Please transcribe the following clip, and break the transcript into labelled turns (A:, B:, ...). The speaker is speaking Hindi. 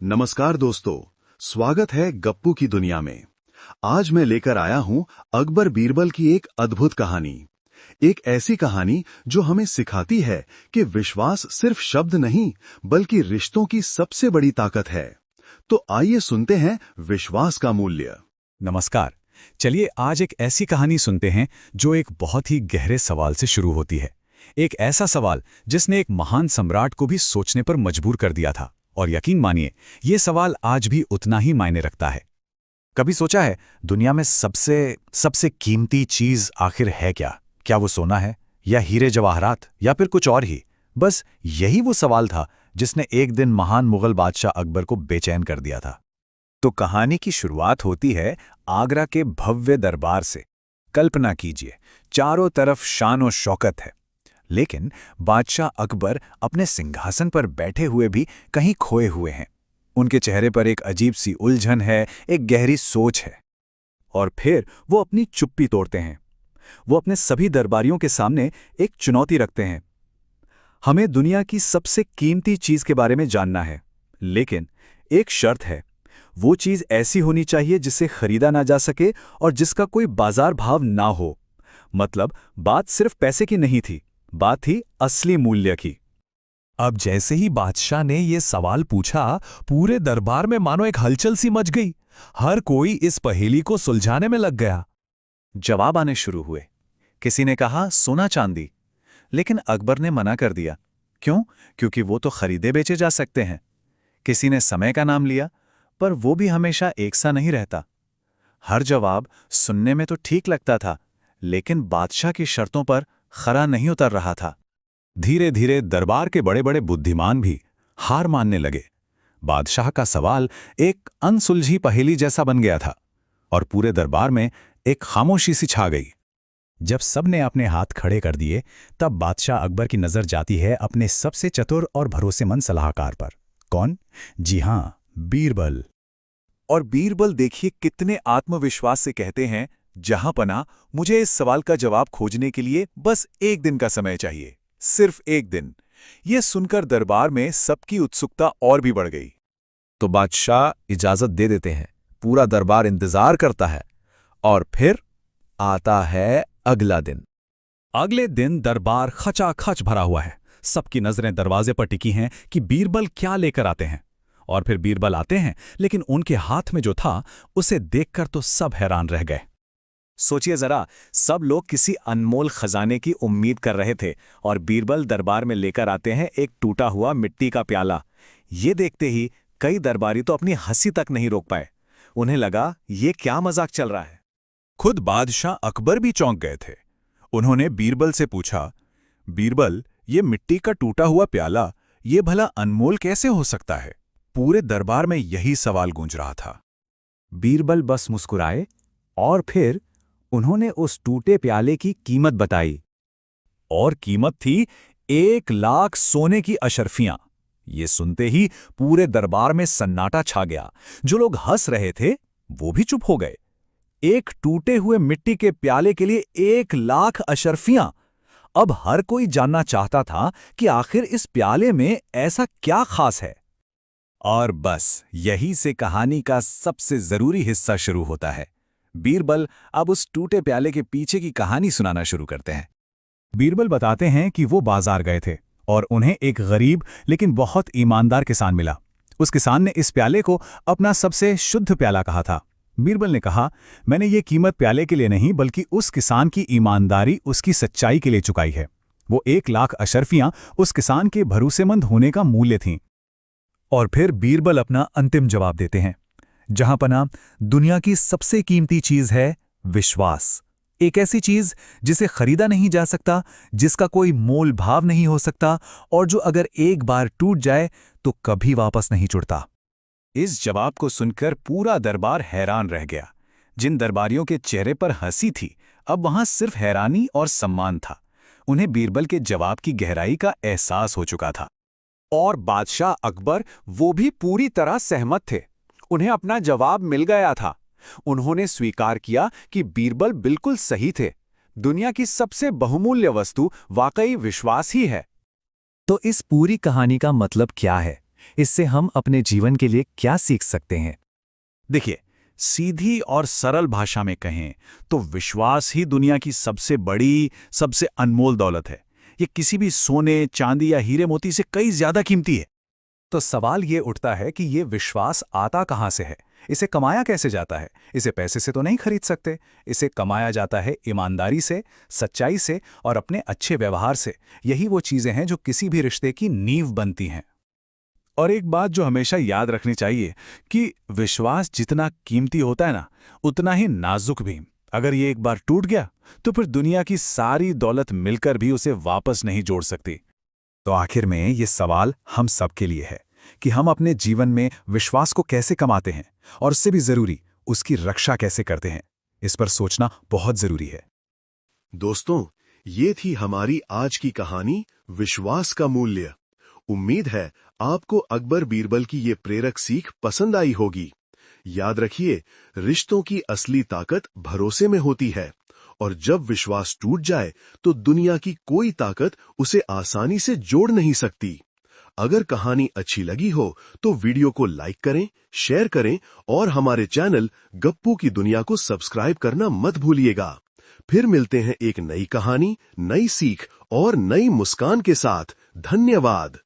A: नमस्कार दोस्तों, स्वागत है गप्पू की दुनिया में। आज मैं लेकर आया हूं अकबर बीरबल की एक अद्भुत कहानी। एक ऐसी कहानी जो हमें सिखाती है कि विश्वास सिर्फ शब्द नहीं बल्कि रिश्तों की सबसे बड़ी ताकत है। तो आइए सुनते हैं विश्वास का मूल्य।
B: नमस्कार। चलिए आज एक ऐसी कहानी सुनते हैं जो एक बहुत ही गहरे सवाल से शुरू होती है। एक ऐसा सवाल जिसने एक महान सम्राट को भी सोचने पर मजबूर कर दिया था। और यकीन मानिए, ये सवाल आज भी उतना ही मायने रखता है। कभी सोचा है दुनिया में सबसे कीमती चीज आखिर है क्या? क्या वो सोना है या हीरे जवाहरात या फिर कुछ और ही? बस यही वो सवाल था जिसने एक दिन महान मुगल बादशाह अकबर को बेचैन कर दिया था। तो कहानी की शुरुआत होती है आगरा के भव्य दरबार से। कल्पना कीजिए, चारों तरफ शान और शौकत है, लेकिन बादशाह अकबर अपने सिंहासन पर बैठे हुए भी कहीं खोए हुए हैं। उनके चेहरे पर एक अजीब सी उलझन है, एक गहरी सोच है। और फिर वो अपनी चुप्पी तोड़ते हैं। वो अपने सभी दरबारियों के सामने एक चुनौती रखते हैं। हमें दुनिया की सबसे कीमती चीज के बारे में जानना है, लेकिन एक शर्त है। वो चीज ऐसी होनी चाहिए जिसे खरीदा ना जा सके और जिसका कोई बाजार भाव ना हो। मतलब बात सिर्फ पैसे की नहीं थी, बात थी असली मूल्य की। अब जैसे ही बादशाह ने ये सवाल पूछा, पूरे दरबार में मानो एक हलचल सी मच गई। हर कोई इस पहेली को सुलझाने में लग गया। जवाब आने शुरू हुए। किसी ने कहा सोना चांदी, लेकिन अकबर ने मना कर दिया। क्यों? क्योंकि वो तो खरीदे बेचे जा सकते हैं। किसी ने समय का नाम लिया, पर वो भी हमेशा एक सा नहीं रहता। हर जवाब सुनने में तो ठीक लगता था, लेकिन बादशाह की शर्तों पर खरा नहीं उतर रहा था। धीरे धीरे दरबार के बड़े बड़े बुद्धिमान भी हार मानने लगे। बादशाह का सवाल एक अनसुलझी पहेली जैसा बन गया था और पूरे दरबार में एक खामोशी सी छा गई। जब सबने अपने हाथ खड़े कर दिए, तब बादशाह अकबर की नजर जाती है अपने सबसे चतुर और भरोसेमंद सलाहकार पर। कौन? जी हां, बीरबल। और बीरबल देखिए कितने आत्मविश्वास से कहते हैं, जहां पना, मुझे इस सवाल का जवाब खोजने के लिए बस एक दिन का समय चाहिए, सिर्फ एक दिन। यह सुनकर दरबार में सबकी उत्सुकता और भी बढ़ गई। तो बादशाह इजाजत दे देते हैं। पूरा दरबार इंतजार करता है। और फिर आता है अगला दिन। अगले दिन दरबार खचाखच भरा हुआ है। सबकी नजरें दरवाजे पर टिकी हैं कि बीरबल क्या लेकर आते हैं। और फिर बीरबल आते हैं, लेकिन उनके हाथ में जो था उसे देखकर तो सब हैरान रह गए। सोचिए जरा, सब लोग किसी अनमोल खजाने की उम्मीद कर रहे थे और बीरबल दरबार में लेकर आते हैं एक टूटा हुआ मिट्टी का प्याला। ये देखते ही कई दरबारी तो अपनी हंसी तक नहीं रोक पाए। उन्हें लगा ये क्या मजाक चल रहा है। खुद बादशाह अकबर भी चौंक गए थे। उन्होंने बीरबल से पूछा, बीरबल, ये मिट्टी का टूटा हुआ प्याला, ये भला अनमोल कैसे हो सकता है? पूरे दरबार में यही सवाल गूंज रहा था। बीरबल बस मुस्कुराए और फिर उन्होंने उस टूटे प्याले की कीमत बताई। और कीमत थी 1,00,000 सोने की अशर्फियां। ये सुनते ही पूरे दरबार में सन्नाटा छा गया। जो लोग हंस रहे थे वो भी चुप हो गए। एक टूटे हुए मिट्टी के प्याले के लिए 1,00,000 अशर्फियां। अब हर कोई जानना चाहता था कि आखिर इस प्याले में ऐसा क्या खास है। और बस यही से कहानी का सबसे जरूरी हिस्सा शुरू होता है। बीरबल अब उस टूटे प्याले के पीछे की कहानी सुनाना शुरू करते हैं। बीरबल बताते हैं कि वो बाजार गए थे और उन्हें एक गरीब लेकिन बहुत ईमानदार किसान मिला। उस किसान ने इस प्याले को अपना सबसे शुद्ध प्याला कहा था। बीरबल ने कहा, मैंने ये कीमत प्याले के लिए नहीं बल्कि उस किसान की ईमानदारी, उसकी सच्चाई के लिए चुकाई है। वो 1,00,000 अशर्फियां उस किसान के भरोसेमंद होने का मूल्य थीं। और फिर बीरबल अपना अंतिम जवाब देते हैं, जहां पना, दुनिया की सबसे कीमती चीज है विश्वास। एक ऐसी चीज जिसे खरीदा नहीं जा सकता, जिसका कोई मोल भाव नहीं हो सकता और जो अगर एक बार टूट जाए तो कभी वापस नहीं जुड़ता। इस जवाब को सुनकर पूरा दरबार हैरान रह गया। जिन दरबारियों के चेहरे पर हंसी थी, अब वहां सिर्फ हैरानी और सम्मान था। उन्हें बीरबल के जवाब की गहराई का एहसास हो चुका था। और बादशाह अकबर वो भी पूरी तरह सहमत थे। उन्हें अपना जवाब मिल गया था। उन्होंने स्वीकार किया कि बीरबल बिल्कुल सही थे। दुनिया की सबसे बहुमूल्य वस्तु वाकई विश्वास ही है। तो इस पूरी कहानी का मतलब क्या है?
C: इससे हम अपने जीवन के लिए क्या सीख सकते हैं?
B: देखिए, सीधी और सरल भाषा में कहें तो विश्वास ही दुनिया की सबसे बड़ी, सबसे अनमोल दौलत है। ये किसी भी सोने, चांदी या हीरे मोती से कई ज्यादा कीमती है।
C: तो सवाल ये उठता है कि ये विश्वास आता कहाँ से है? इसे कमाया कैसे जाता है? इसे पैसे से तो नहीं खरीद सकते। इसे कमाया जाता है ईमानदारी से, सच्चाई से और अपने अच्छे व्यवहार से। यही वो चीजें हैं जो किसी भी रिश्ते की नींव बनती हैं।
B: और एक बात जो हमेशा याद रखनी चाहिए कि विश्वास जितना कीमती होता है ना, उतना ही नाजुक भी। अगर ये एक बार टूट गया तो फिर दुनिया की सारी दौलत मिलकर भी उसे वापस नहीं जोड़ सकती।
C: तो आखिर में ये सवाल हम सबके लिए है कि हम अपने जीवन में विश्वास को कैसे कमाते हैं और उससे भी जरूरी उसकी रक्षा कैसे करते हैं। इस पर सोचना बहुत जरूरी है।
A: दोस्तों, ये थी हमारी आज की कहानी, विश्वास का मूल्य। उम्मीद है आपको अकबर बीरबल की ये प्रेरक सीख पसंद आई होगी। याद रखिए, रिश्तों की असली ताकत भरोसे में होती है, और जब विश्वास टूट जाए तो दुनिया की कोई ताकत उसे आसानी से जोड़ नहीं सकती। अगर कहानी अच्छी लगी हो तो वीडियो को लाइक करें, शेयर करें और हमारे चैनल गप्पू की दुनिया को सब्सक्राइब करना मत भूलिएगा। फिर मिलते हैं एक नई कहानी, नई सीख और नई मुस्कान के साथ। धन्यवाद।